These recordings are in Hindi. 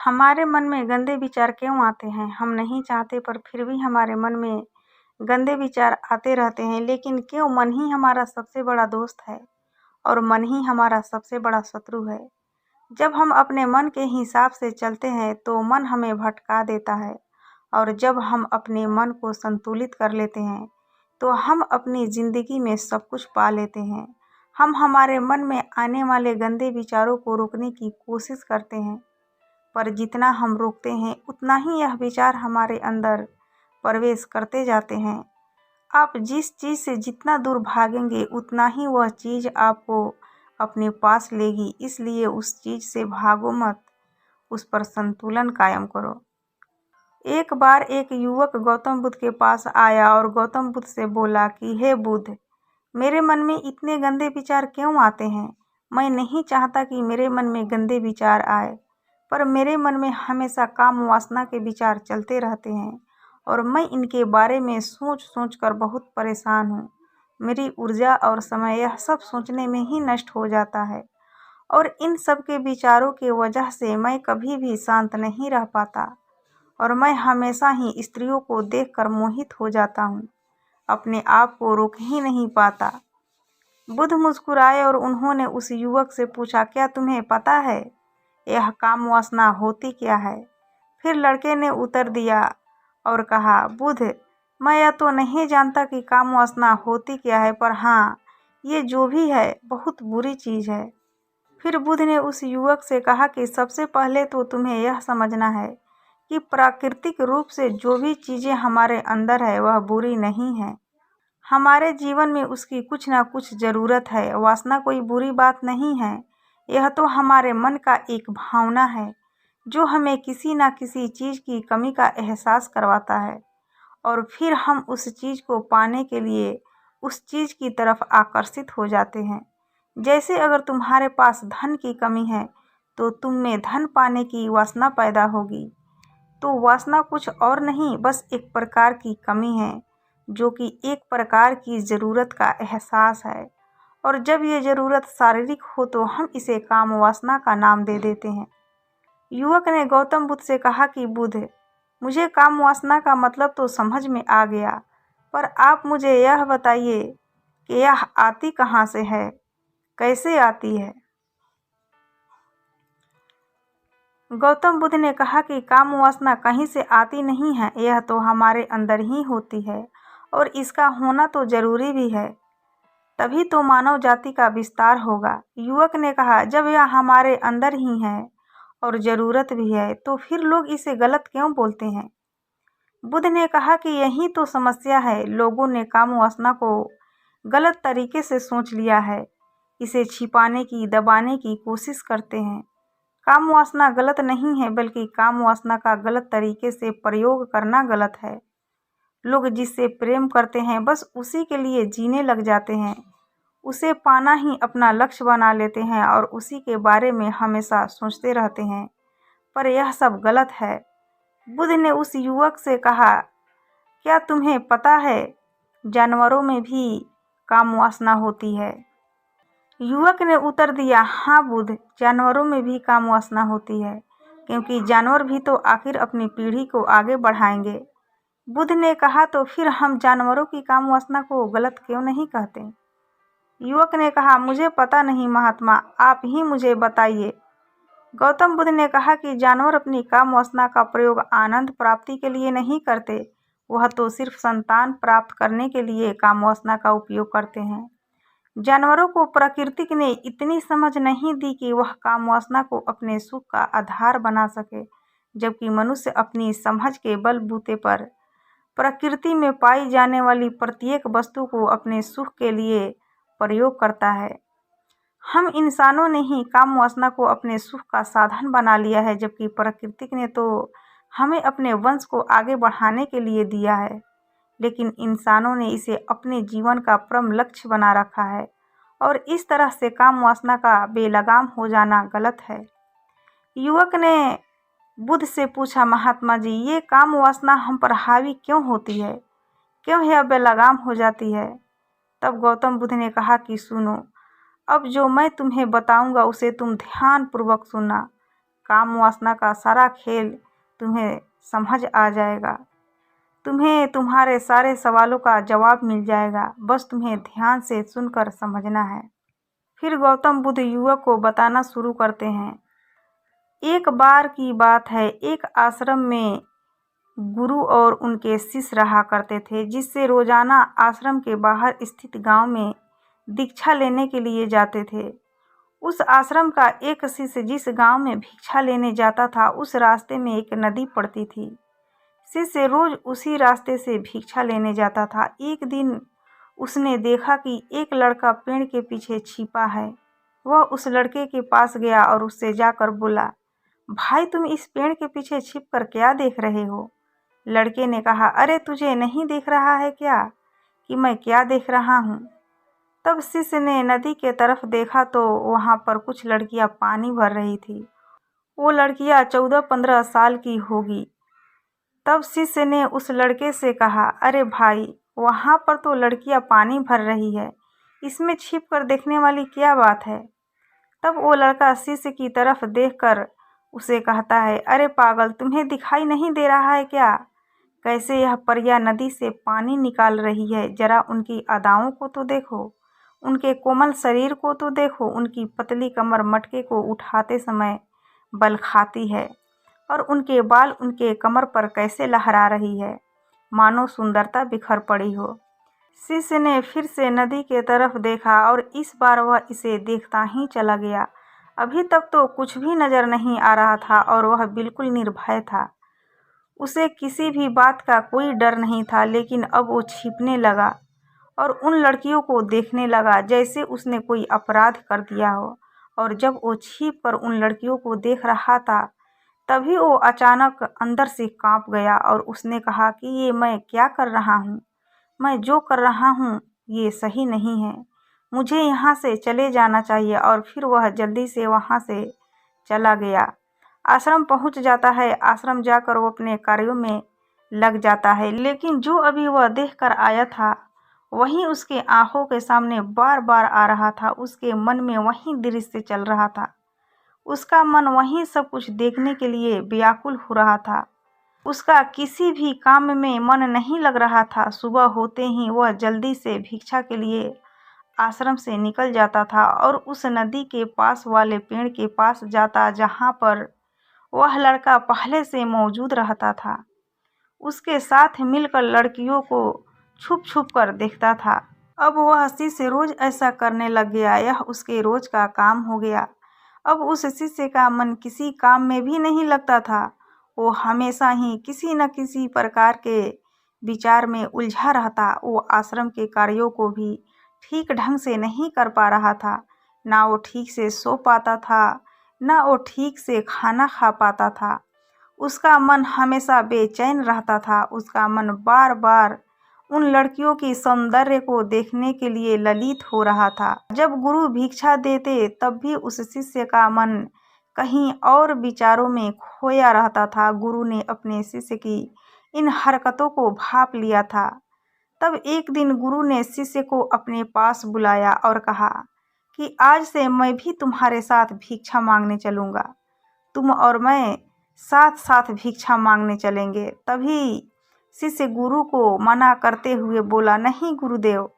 हमारे मन में गंदे विचार क्यों आते हैं? हम नहीं चाहते पर फिर भी हमारे मन में गंदे विचार आते रहते हैं। लेकिन क्यों मन ही हमारा सबसे बड़ा दोस्त है और मन ही हमारा सबसे बड़ा शत्रु है। जब हम अपने मन के हिसाब से चलते हैं तो मन हमें भटका देता है और जब हम अपने मन को संतुलित कर लेते हैं तो हम अपनी ज़िंदगी में सब कुछ पा लेते हैं। हम हमारे मन में आने वाले गंदे विचारों को रोकने की कोशिश करते हैं, पर जितना हम रोकते हैं उतना ही यह विचार हमारे अंदर प्रवेश करते जाते हैं। आप जिस चीज़ से जितना दूर भागेंगे उतना ही वह चीज़ आपको अपने पास लेगी। इसलिए उस चीज़ से भागो मत, उस पर संतुलन कायम करो। एक बार एक युवक गौतम बुद्ध के पास आया और गौतम बुद्ध से बोला कि हे बुद्ध, मेरे मन में इतने गंदे विचार क्यों आते हैं? मैं नहीं चाहता कि मेरे मन में गंदे विचार आए, पर मेरे मन में हमेशा काम वासना के विचार चलते रहते हैं और मैं इनके बारे में सोच सोच कर बहुत परेशान हूँ। मेरी ऊर्जा और समय यह सब सोचने में ही नष्ट हो जाता है और इन सब के विचारों की वजह से मैं कभी भी शांत नहीं रह पाता और मैं हमेशा ही स्त्रियों को देखकर मोहित हो जाता हूँ, अपने आप को रोक ही नहीं पाता। बुद्ध मुस्कुराए और उन्होंने उस युवक से पूछा, क्या तुम्हें पता है यह काम वासना होती क्या है? फिर लड़के ने उत्तर दिया और कहा, बुद्ध, मैं यह तो नहीं जानता कि काम वासना होती क्या है, पर हाँ, ये जो भी है बहुत बुरी चीज़ है। फिर बुद्ध ने उस युवक से कहा कि सबसे पहले तो तुम्हें यह समझना है कि प्राकृतिक रूप से जो भी चीज़ें हमारे अंदर है वह बुरी नहीं है। हमारे जीवन में उसकी कुछ ना कुछ ज़रूरत है। वासना कोई बुरी बात नहीं है, यह तो हमारे मन का एक भावना है जो हमें किसी न किसी चीज़ की कमी का एहसास करवाता है और फिर हम उस चीज़ को पाने के लिए उस चीज़ की तरफ आकर्षित हो जाते हैं। जैसे अगर तुम्हारे पास धन की कमी है तो तुम में धन पाने की वासना पैदा होगी। तो वासना कुछ और नहीं, बस एक प्रकार की कमी है जो कि एक प्रकार की ज़रूरत का एहसास है और जब ये ज़रूरत शारीरिक हो तो हम इसे काम वासना का नाम दे देते हैं। युवक ने गौतम बुद्ध से कहा कि बुद्ध, मुझे काम वासना का मतलब तो समझ में आ गया, पर आप मुझे यह बताइए कि यह आती कहाँ से है, कैसे आती है? गौतम बुद्ध ने कहा कि काम वासना कहीं से आती नहीं है, यह तो हमारे अंदर ही होती है और इसका होना तो ज़रूरी भी है, तभी तो मानव जाति का विस्तार होगा। युवक ने कहा, जब यह हमारे अंदर ही है और ज़रूरत भी है तो फिर लोग इसे गलत क्यों बोलते हैं? बुद्ध ने कहा कि यही तो समस्या है, लोगों ने काम वासना को गलत तरीके से सोच लिया है, इसे छिपाने की, दबाने की कोशिश करते हैं। काम वासना गलत नहीं है, बल्कि काम वासना का गलत तरीके से प्रयोग करना गलत है। लोग जिससे प्रेम करते हैं बस उसी के लिए जीने लग जाते हैं, उसे पाना ही अपना लक्ष्य बना लेते हैं और उसी के बारे में हमेशा सोचते रहते हैं, पर यह सब गलत है। बुद्ध ने उस युवक से कहा, क्या तुम्हें पता है जानवरों में भी काम वासना होती है? युवक ने उत्तर दिया, हाँ बुद्ध, जानवरों में भी काम वासना होती है, क्योंकि जानवर भी तो आखिर अपनी पीढ़ी को आगे बढ़ाएंगे। बुद्ध ने कहा, तो फिर हम जानवरों की काम वासना को गलत क्यों नहीं कहते? युवक ने कहा, मुझे पता नहीं महात्मा, आप ही मुझे बताइए। गौतम बुद्ध ने कहा कि जानवर अपनी काम वासना का प्रयोग आनंद प्राप्ति के लिए नहीं करते, वह तो सिर्फ संतान प्राप्त करने के लिए काम वासना का उपयोग करते हैं। जानवरों को प्रकृति ने इतनी समझ नहीं दी कि वह काम वासना को अपने सुख का आधार बना सके, जबकि मनुष्य अपनी समझ के बलबूते पर प्रकृति में पाई जाने वाली प्रत्येक वस्तु को अपने सुख के लिए प्रयोग करता है। हम इंसानों ने ही काम वासना को अपने सुख का साधन बना लिया है, जबकि प्रकृति ने तो हमें अपने वंश को आगे बढ़ाने के लिए दिया है, लेकिन इंसानों ने इसे अपने जीवन का परम लक्ष्य बना रखा है और इस तरह से काम वासना का बेलगाम हो जाना गलत है। युवक ने बुद्ध से पूछा, महात्मा जी, ये काम वासना हम पर हावी क्यों होती है, क्यों यह बेलगाम हो जाती है? तब गौतम बुद्ध ने कहा कि सुनो, अब जो मैं तुम्हें बताऊंगा उसे तुम ध्यानपूर्वक सुनना। काम वासना का सारा खेल तुम्हें समझ आ जाएगा। तुम्हें तुम्हारे सारे सवालों का जवाब मिल जाएगा, बस तुम्हें ध्यान से सुनकर समझना है। फिर गौतम बुद्ध युवक को बताना शुरू करते हैं। एक बार की बात है, एक आश्रम में गुरु और उनके शिष्य रहा करते थे, जिससे रोजाना आश्रम के बाहर स्थित गांव में दीक्षा लेने के लिए जाते थे। उस आश्रम का एक शिष्य जिस गांव में भिक्षा लेने जाता था, उस रास्ते में एक नदी पड़ती थी। शिष्य रोज उसी रास्ते से भिक्षा लेने जाता था। एक दिन उसने देखा कि एक लड़का पेड़ के पीछे छिपा है। वह उस लड़के के पास गया और उससे जाकर बोला, भाई, तुम इस पेड़ के पीछे छिपकर क्या देख रहे हो? लड़के ने कहा, अरे तुझे नहीं दिख रहा है क्या कि मैं क्या देख रहा हूँ? तब शिष्य ने नदी के तरफ देखा तो वहाँ पर कुछ लड़कियाँ पानी भर रही थी। वो लड़कियाँ 14-15 साल की होगी। तब शिष्य ने उस लड़के से कहा, अरे भाई, वहाँ पर तो लड़कियाँ पानी भर रही है, इसमें छिप कर देखने वाली क्या बात है? तब वो लड़का शिष्य की तरफ देखकर उसे कहता है, अरे पागल, तुम्हें दिखाई नहीं दे रहा है क्या? कैसे यह परियां नदी से पानी निकाल रही है। जरा उनकी अदाओं को तो देखो, उनके कोमल शरीर को तो देखो, उनकी पतली कमर मटके को उठाते समय बल खाती है और उनके बाल उनके कमर पर कैसे लहरा रही है, मानो सुंदरता बिखर पड़ी हो। शिष्य ने फिर से नदी के तरफ देखा और इस बार वह इसे देखता ही चला गया। अभी तक तो कुछ भी नजर नहीं आ रहा था और वह बिल्कुल निर्भय था। उसे किसी भी बात का कोई डर नहीं था, लेकिन अब वो छिपने लगा और उन लड़कियों को देखने लगा जैसे उसने कोई अपराध कर दिया हो। और जब वो छिप कर उन लड़कियों को देख रहा था, तभी वो अचानक अंदर से कांप गया और उसने कहा कि ये मैं क्या कर रहा हूँ? मैं जो कर रहा हूँ ये सही नहीं है, मुझे यहाँ से चले जाना चाहिए। और फिर वह जल्दी से वहाँ से चला गया। आश्रम पहुँच जाता है। आश्रम जाकर वो अपने कार्यों में लग जाता है, लेकिन जो अभी वह देख कर आया था वही उसके आंखों के सामने बार बार आ रहा था। उसके मन में वही दृश्य चल रहा था। उसका मन वही सब कुछ देखने के लिए व्याकुल हो रहा था। उसका किसी भी काम में मन नहीं लग रहा था। सुबह होते ही वह जल्दी से भिक्षा के लिए आश्रम से निकल जाता था और उस नदी के पास वाले पेड़ के पास जाता जहाँ पर वह लड़का पहले से मौजूद रहता था। उसके साथ मिलकर लड़कियों को छुप छुप कर देखता था। अब वह शिष्य रोज ऐसा करने लग गया। यह उसके रोज का काम हो गया। अब उस शिष्य का मन किसी काम में भी नहीं लगता था। वो हमेशा ही किसी न किसी प्रकार के विचार में उलझा रहता। वो आश्रम के कार्यों को भी ठीक ढंग से नहीं कर पा रहा था। ना वो ठीक से सो पाता था, ना वो ठीक से खाना खा पाता था। उसका मन हमेशा बेचैन रहता था। उसका मन बार बार उन लड़कियों की सौंदर्य को देखने के लिए ललित हो रहा था। जब गुरु भिक्षा देते तब भी उस शिष्य का मन कहीं और विचारों में खोया रहता था। गुरु ने अपने शिष्य की इन हरकतों को भांप लिया था। तब एक दिन गुरु ने शिष्य को अपने पास बुलाया और कहा कि आज से मैं भी तुम्हारे साथ भिक्षा मांगने चलूँगा। तुम और मैं साथ साथ भिक्षा मांगने चलेंगे। तभी शिष्य गुरु को मना करते हुए बोला, नहीं गुरुदेव,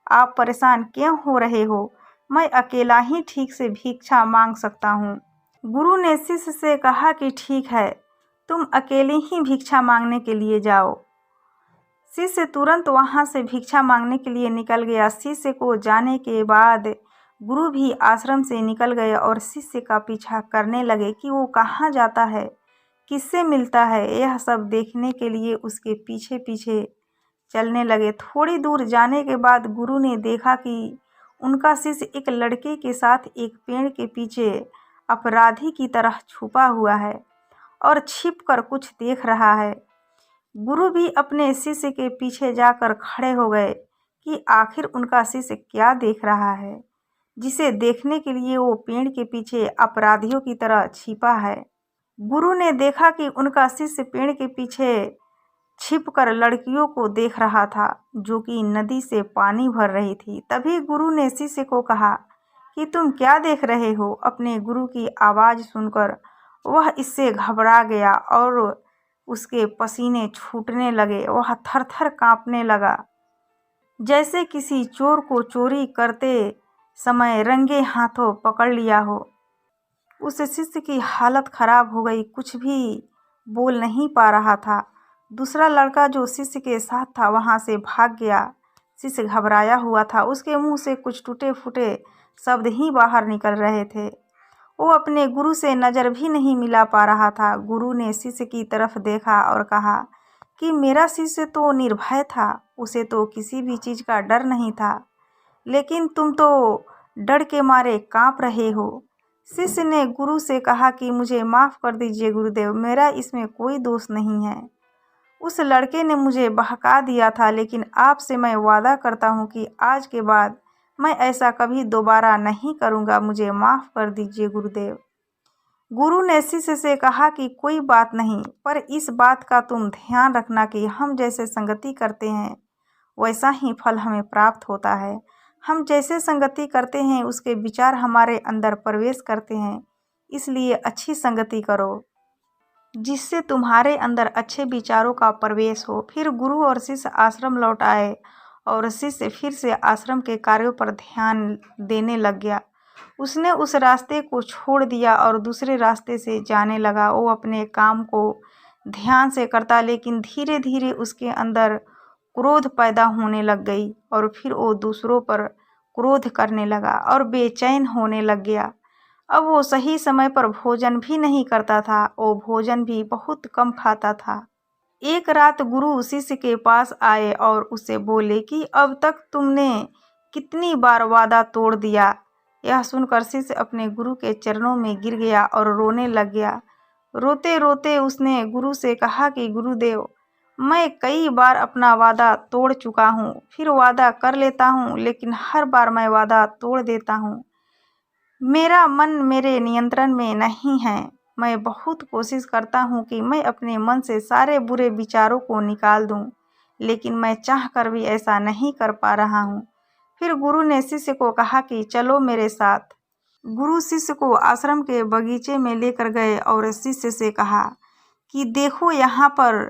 आप परेशान क्यों हो रहे हो? मैं अकेला ही ठीक से भिक्षा मांग सकता हूँ। गुरु ने शिष्य से कहा कि ठीक है, तुम अकेले ही भिक्षा मांगने के लिए जाओ। शिष्य तुरंत वहाँ से भिक्षा मांगने के लिए निकल गया। शिष्य को जाने के बाद गुरु भी आश्रम से निकल गए और शिष्य का पीछा करने लगे कि वो कहाँ जाता है, किससे मिलता है। यह सब देखने के लिए उसके पीछे पीछे चलने लगे। थोड़ी दूर जाने के बाद गुरु ने देखा कि उनका शिष्य एक लड़के के साथ एक पेड़ के पीछे अपराधी की तरह छुपा हुआ है और छिप कर कुछ देख रहा है। गुरु भी अपने शिष्य के पीछे जाकर खड़े हो गए कि आखिर उनका शिष्य क्या देख रहा है, जिसे देखने के लिए वो पेड़ के पीछे अपराधियों की तरह छिपा है। गुरु ने देखा कि उनका शिष्य पेड़ के पीछे छिपकर लड़कियों को देख रहा था, जो कि नदी से पानी भर रही थी। तभी गुरु ने शिष्य को कहा कि तुम क्या देख रहे हो? अपने गुरु की आवाज़ सुनकर वह इससे घबरा गया और उसके पसीने छूटने लगे। वह थर-थर काँपने लगा, जैसे किसी चोर को चोरी करते समय रंगे हाथों पकड़ लिया हो। उस शिष्य की हालत खराब हो गई, कुछ भी बोल नहीं पा रहा था। दूसरा लड़का जो शिष्य के साथ था वहाँ से भाग गया। शिष्य घबराया हुआ था, उसके मुंह से कुछ टूटे-फूटे शब्द ही बाहर निकल रहे थे। वो अपने गुरु से नज़र भी नहीं मिला पा रहा था। गुरु ने शिष्य की तरफ देखा और कहा कि मेरा शिष्य तो निर्भय था, उसे तो किसी भी चीज़ का डर नहीं था, लेकिन तुम तो डर के मारे काँप रहे हो। शिष्य ने गुरु से कहा कि मुझे माफ़ कर दीजिए गुरुदेव, मेरा इसमें कोई दोष नहीं है। उस लड़के ने मुझे बहका दिया था, लेकिन आपसे मैं वादा करता हूँ कि आज के बाद मैं ऐसा कभी दोबारा नहीं करूँगा, मुझे माफ़ कर दीजिए गुरुदेव। गुरु ने शिष्य से कहा कि कोई बात नहीं, पर इस बात का तुम ध्यान रखना कि हम जैसे संगति करते हैं वैसा ही फल हमें प्राप्त होता है। हम जैसे संगति करते हैं उसके विचार हमारे अंदर प्रवेश करते हैं, इसलिए अच्छी संगति करो जिससे तुम्हारे अंदर अच्छे विचारों का प्रवेश हो। फिर गुरु और शिष्य आश्रम लौट आए और शिष्य फिर से आश्रम के कार्यों पर ध्यान देने लग गया। उसने उस रास्ते को छोड़ दिया और दूसरे रास्ते से जाने लगा। वो अपने काम को ध्यान से करता, लेकिन धीरे धीरे उसके अंदर क्रोध पैदा होने लग गई और फिर वो दूसरों पर क्रोध करने लगा और बेचैन होने लग गया। अब वो सही समय पर भोजन भी नहीं करता था, वो भोजन भी बहुत कम खाता था। एक रात गुरु शिष्य के पास आए और उससे बोले कि अब तक तुमने कितनी बार वादा तोड़ दिया। यह सुनकर शिष्य अपने गुरु के चरणों में गिर गया और रोने लग गया। रोते रोते उसने गुरु से कहा कि गुरुदेव, मैं कई बार अपना वादा तोड़ चुका हूँ, फिर वादा कर लेता हूँ, लेकिन हर बार मैं वादा तोड़ देता हूँ। मेरा मन मेरे नियंत्रण में नहीं है। मैं बहुत कोशिश करता हूँ कि मैं अपने मन से सारे बुरे विचारों को निकाल दूँ, लेकिन मैं चाहकर भी ऐसा नहीं कर पा रहा हूँ। फिर गुरु ने शिष्य को कहा कि चलो मेरे साथ। गुरु शिष्य को आश्रम के बगीचे में लेकर गए और शिष्य से कहा कि देखो, यहाँ पर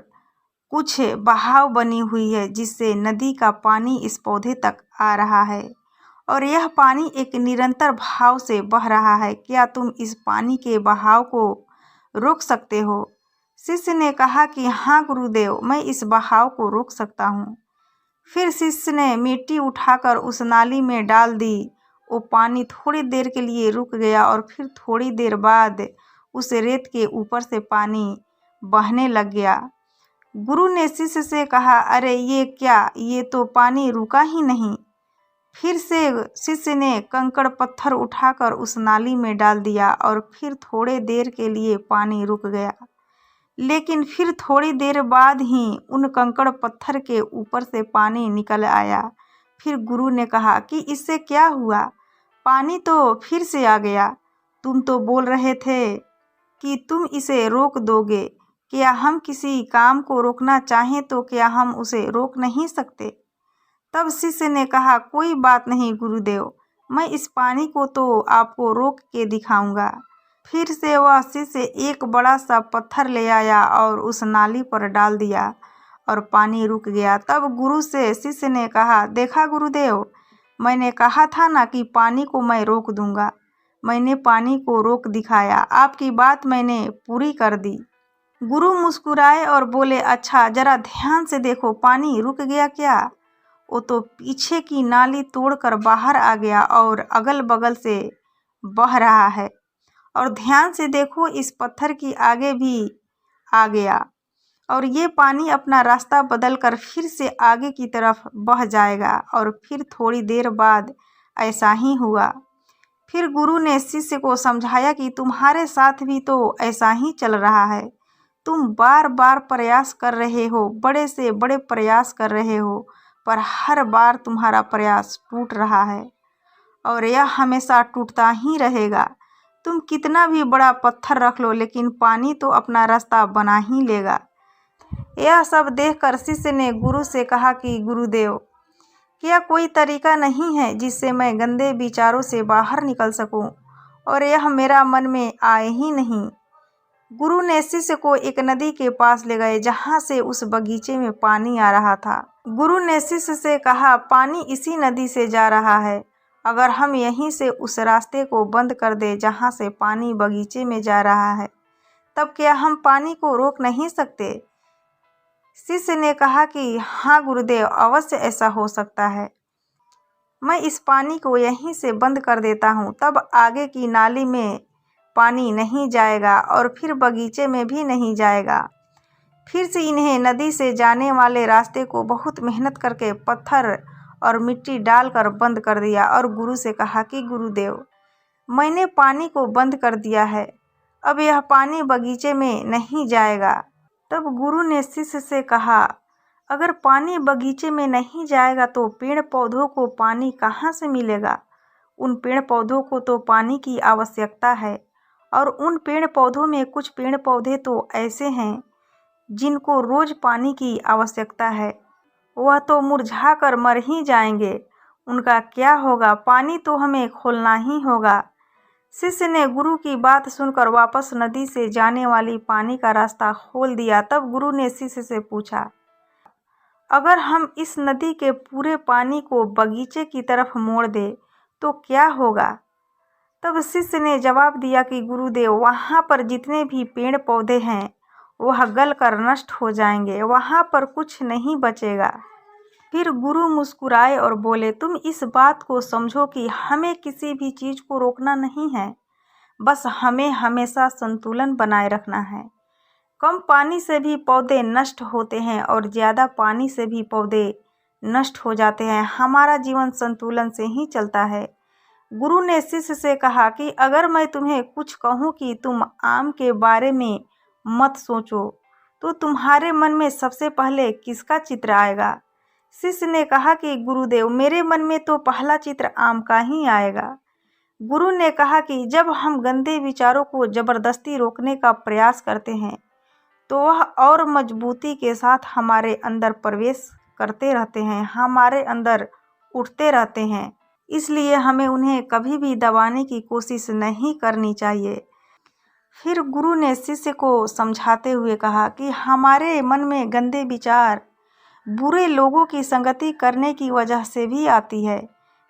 कुछ बहाव बनी हुई है जिससे नदी का पानी इस पौधे तक आ रहा है और यह पानी एक निरंतर भाव से बह रहा है। क्या तुम इस पानी के बहाव को रोक सकते हो? शिष्य ने कहा कि हाँ गुरुदेव, मैं इस बहाव को रोक सकता हूँ। फिर शिष्य ने मिट्टी उठाकर उस नाली में डाल दी। वो पानी थोड़ी देर के लिए रुक गया और फिर थोड़ी देर बाद उस रेत के ऊपर से पानी बहने लग गया। गुरु ने शिष्य से कहा, अरे ये क्या, ये तो पानी रुका ही नहीं। फिर से शिष्य ने कंकड़ पत्थर उठाकर उस नाली में डाल दिया और फिर थोड़े देर के लिए पानी रुक गया, लेकिन फिर थोड़ी देर बाद ही उन कंकड़ पत्थर के ऊपर से पानी निकल आया। फिर गुरु ने कहा कि इससे क्या हुआ, पानी तो फिर से आ गया। तुम तो बोल रहे थे कि तुम इसे रोक दोगे। क्या हम किसी काम को रोकना चाहें तो क्या हम उसे रोक नहीं सकते? तब शिष्य ने कहा, कोई बात नहीं गुरुदेव, मैं इस पानी को तो आपको रोक के दिखाऊंगा। फिर से वह शिष्य एक बड़ा सा पत्थर ले आया और उस नाली पर डाल दिया और पानी रुक गया। तब गुरु से शिष्य ने कहा, देखा गुरुदेव, मैंने कहा था ना कि पानी को मैं रोक दूंगा। मैंने पानी को रोक दिखाया, आपकी बात मैंने पूरी कर दी। गुरु मुस्कुराए और बोले, अच्छा जरा ध्यान से देखो, पानी रुक गया क्या? वो तो पीछे की नाली तोड़कर बाहर आ गया और अगल बगल से बह रहा है। और ध्यान से देखो, इस पत्थर की आगे भी आ गया और ये पानी अपना रास्ता बदलकर फिर से आगे की तरफ बह जाएगा। और फिर थोड़ी देर बाद ऐसा ही हुआ। फिर गुरु ने शिष्य को समझाया कि तुम्हारे साथ भी तो ऐसा ही चल रहा है। तुम बार बार प्रयास कर रहे हो, बड़े से बड़े प्रयास कर रहे हो, पर हर बार तुम्हारा प्रयास टूट रहा है और यह हमेशा टूटता ही रहेगा। तुम कितना भी बड़ा पत्थर रख लो, लेकिन पानी तो अपना रास्ता बना ही लेगा। यह सब देखकर शिष्य ने गुरु से कहा कि गुरुदेव, क्या कोई तरीका नहीं है जिससे मैं गंदे विचारों से बाहर निकल सकूं, और यह मेरा मन में आए ही नहीं। गुरु ने शिष्य को एक नदी के पास ले गए जहाँ से उस बगीचे में पानी आ रहा था। गुरु ने शिष्य से कहा, पानी इसी नदी से जा रहा है। अगर हम यहीं से उस रास्ते को बंद कर दें जहाँ से पानी बगीचे में जा रहा है, तब क्या हम पानी को रोक नहीं सकते? शिष्य ने कहा कि हाँ गुरुदेव, अवश्य ऐसा हो सकता है। मैं इस पानी को यहीं से बंद कर देता हूँ, तब आगे की नाली में पानी नहीं जाएगा और फिर बगीचे में भी नहीं जाएगा। फिर से इन्हें नदी से जाने वाले रास्ते को बहुत मेहनत करके पत्थर और मिट्टी डालकर बंद कर दिया और गुरु से कहा कि गुरुदेव, मैंने पानी को बंद कर दिया है, अब यह पानी बगीचे में नहीं जाएगा। तब गुरु ने शिष्य से कहा, अगर पानी बगीचे में नहीं जाएगा तो पेड़ पौधों को पानी कहाँ से मिलेगा? उन पेड़ पौधों को तो पानी की आवश्यकता है और उन पेड़ पौधों में कुछ पेड़ पौधे तो ऐसे हैं जिनको रोज पानी की आवश्यकता है, वह तो मुरझा कर मर ही जाएंगे, उनका क्या होगा? पानी तो हमें खोलना ही होगा। शिष्य ने गुरु की बात सुनकर वापस नदी से जाने वाली पानी का रास्ता खोल दिया। तब गुरु ने शिष्य से पूछा, अगर हम इस नदी के पूरे पानी को बगीचे की तरफ मोड़ दें तो क्या होगा? तब शिष्य ने जवाब दिया कि गुरुदेव, वहाँ पर जितने भी पेड़ पौधे हैं वह गल कर नष्ट हो जाएंगे, वहाँ पर कुछ नहीं बचेगा। फिर गुरु मुस्कुराए और बोले, तुम इस बात को समझो कि हमें किसी भी चीज़ को रोकना नहीं है, बस हमें हमेशा संतुलन बनाए रखना है। कम पानी से भी पौधे नष्ट होते हैं और ज़्यादा पानी से भी पौधे नष्ट हो जाते हैं। हमारा जीवन संतुलन से ही चलता है। गुरु ने शिष्य से कहा कि अगर मैं तुम्हें कुछ कहूँ कि तुम आम के बारे में मत सोचो, तो तुम्हारे मन में सबसे पहले किसका चित्र आएगा? शिष्य ने कहा कि गुरुदेव, मेरे मन में तो पहला चित्र आम का ही आएगा। गुरु ने कहा कि जब हम गंदे विचारों को ज़बरदस्ती रोकने का प्रयास करते हैं तो वह और मजबूती के साथ हमारे अंदर प्रवेश करते रहते हैं, हमारे अंदर उठते रहते हैं। इसलिए हमें उन्हें कभी भी दबाने की कोशिश नहीं करनी चाहिए। फिर गुरु ने शिष्य को समझाते हुए कहा कि हमारे मन में गंदे विचार बुरे लोगों की संगति करने की वजह से भी आती है।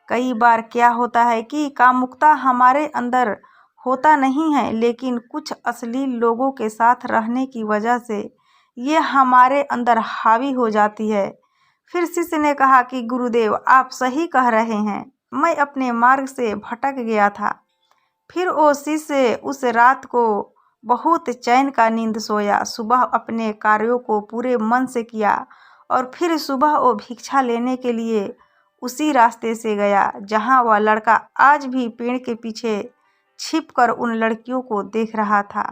कई बार क्या होता है कि कामुकता हमारे अंदर होता नहीं है, लेकिन कुछ अश्लील लोगों के साथ रहने की वजह से ये हमारे अंदर हावी हो जाती है। फिर शिष्य ने कहा कि गुरुदेव, आप सही कह रहे हैं, मैं अपने मार्ग से भटक गया था। फिर वो शिष्य उस रात को बहुत चैन का नींद सोया। सुबह अपने कार्यों को पूरे मन से किया और फिर सुबह वो भिक्षा लेने के लिए उसी रास्ते से गया जहाँ वह लड़का आज भी पेड़ के पीछे छिपकर उन लड़कियों को देख रहा था।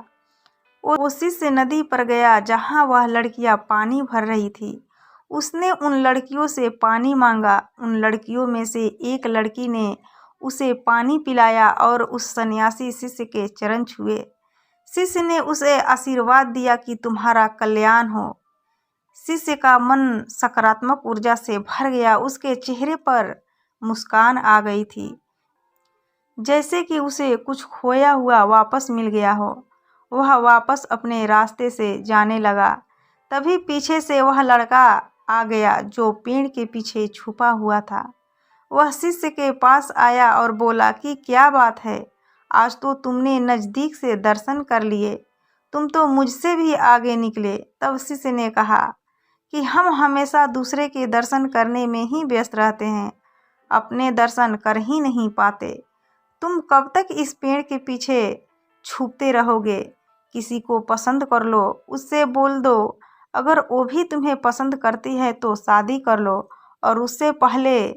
वो शिष्य नदी पर गया जहाँ वह लड़कियाँ पानी भर रही थी। उसने उन लड़कियों से पानी मांगा। उन लड़कियों में से एक लड़की ने उसे पानी पिलाया और उस सन्यासी शिष्य के चरण छुए। शिष्य ने उसे आशीर्वाद दिया कि तुम्हारा कल्याण हो। शिष्य का मन सकारात्मक ऊर्जा से भर गया। उसके चेहरे पर मुस्कान आ गई थी, जैसे कि उसे कुछ खोया हुआ वापस मिल गया हो। वह वापस अपने रास्ते से जाने लगा। तभी पीछे से वह लड़का आ गया जो पेड़ के पीछे छुपा हुआ था। वह शिष्य के पास आया और बोला कि क्या बात है, आज तो तुमने नज़दीक से दर्शन कर लिए, तुम तो मुझसे भी आगे निकले। तब शिष्य ने कहा कि हम हमेशा दूसरे के दर्शन करने में ही व्यस्त रहते हैं, अपने दर्शन कर ही नहीं पाते। तुम कब तक इस पेड़ के पीछे छुपते रहोगे? किसी को पसंद कर लो, उससे बोल दो। अगर वो भी तुम्हें पसंद करती है तो शादी कर लो, और उससे पहले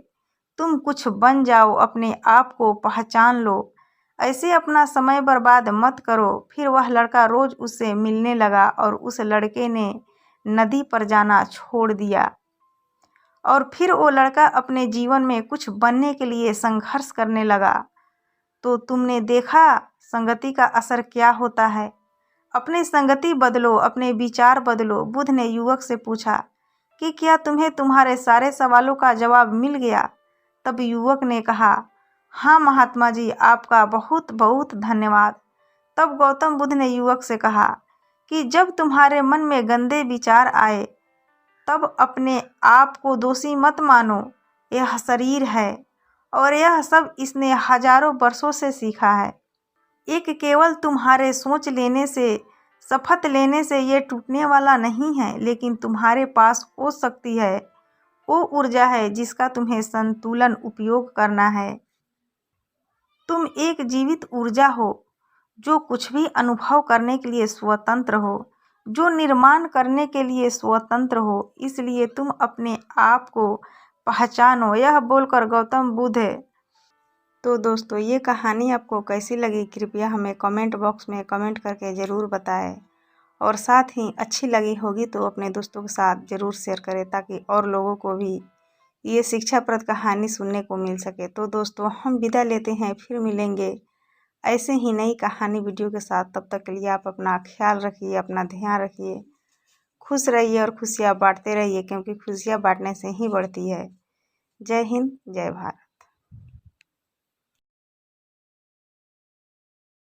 तुम कुछ बन जाओ, अपने आप को पहचान लो। ऐसे अपना समय बर्बाद मत करो। फिर वह लड़का रोज़ उससे मिलने लगा और उस लड़के ने नदी पर जाना छोड़ दिया। और फिर वो लड़का अपने जीवन में कुछ बनने के लिए संघर्ष करने लगा। तो तुमने देखा संगति का असर क्या होता है। अपनी संगति बदलो, अपने विचार बदलो। बुद्ध ने युवक से पूछा कि क्या तुम्हें तुम्हारे सारे सवालों का जवाब मिल गया? तब युवक ने कहा, हाँ महात्मा जी, आपका बहुत बहुत धन्यवाद। तब गौतम बुद्ध ने युवक से कहा कि जब तुम्हारे मन में गंदे विचार आए तब अपने आप को दोषी मत मानो। यह शरीर है और यह सब इसने हजारों वर्षों से सीखा है। एक केवल तुम्हारे सोच लेने से, शपथ लेने से ये टूटने वाला नहीं है, लेकिन तुम्हारे पास वो शक्ति है, वो ऊर्जा है जिसका तुम्हें संतुलन उपयोग करना है। तुम एक जीवित ऊर्जा हो जो कुछ भी अनुभव करने के लिए स्वतंत्र हो, जो निर्माण करने के लिए स्वतंत्र हो। इसलिए तुम अपने आप को पहचानो। यह बोलकर गौतम बुद्ध। तो दोस्तों, ये कहानी आपको कैसी लगी कृपया हमें कमेंट बॉक्स में कमेंट करके ज़रूर बताएं, और साथ ही अच्छी लगी होगी तो अपने दोस्तों के साथ ज़रूर शेयर करें ताकि और लोगों को भी ये शिक्षाप्रद कहानी सुनने को मिल सके। तो दोस्तों, हम विदा लेते हैं, फिर मिलेंगे ऐसे ही नई कहानी वीडियो के साथ। तब तक के लिए आप अपना ख्याल रखिए, अपना ध्यान रखिए, खुश रहिए और खुशियाँ बांटते रहिए, क्योंकि खुशियाँ बांटने से ही बढ़ती है। जय हिंद, जय भारत।